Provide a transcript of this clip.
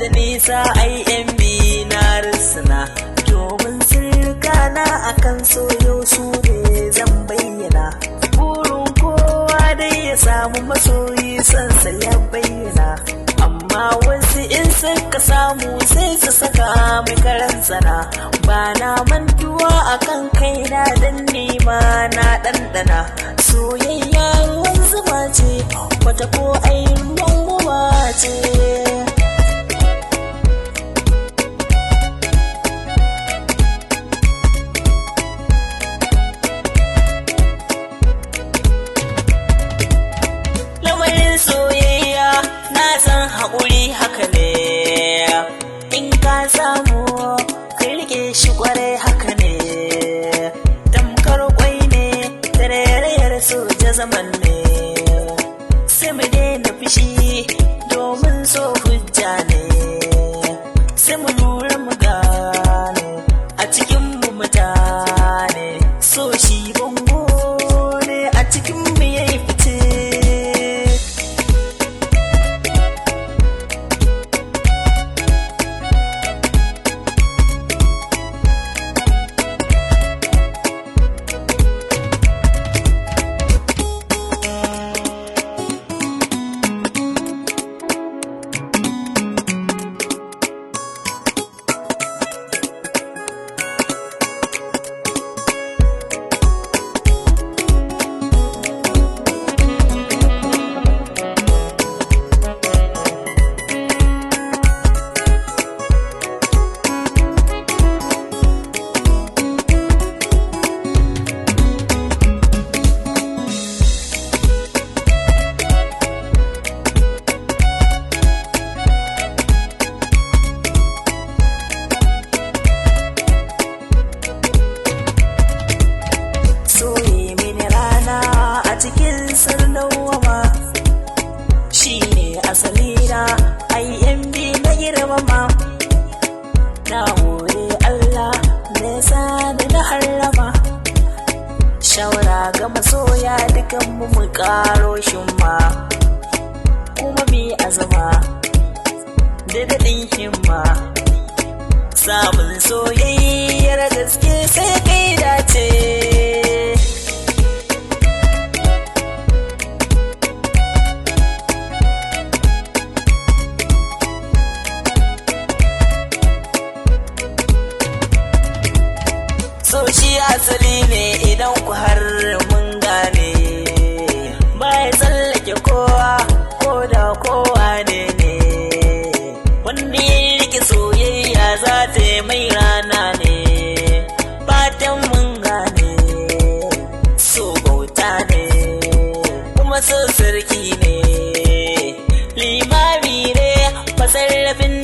da nisa ai yan biyu na risina, domin sirrika na akan soyo su ne zan bayyana. Burin kowa dai ya samu masoyi sansa ya bayyana, amma wasu in suka samu sai su saka mai karan tsana. Ba na mantuwa akan kaina dan nima na ɗanɗana, soyayya ruwan zuma ce wata ko ai ruwan guba ce. Lamarin soyayya na san haƙuri haka ne, in ka samu ka rike shi kwarai haka ne. Tamkar kwai ne tarayyar soja zaman ne, sai mu daina fushi domin so hujja ne. Sai mu lura mu gane a cikin mu mutane, so shi bango ne a cikin mu yayi fice. Asalina ai yan bi na girmama, na hore Allah nesa da na harrama. Shawara ga masoya dukan mu karo shimma, kuma bi azama da daɗin himma. Samun soyayyar gaske sai kai dace. So shi asali ne idan ku har mun gane, bai tsallake kowa ko da kowa ne. Wanda ya rike soyayya za ta yi mai rana ne, fatan mun gane. So bauta ne kuma so sarki ne, limami ne, fasarrafin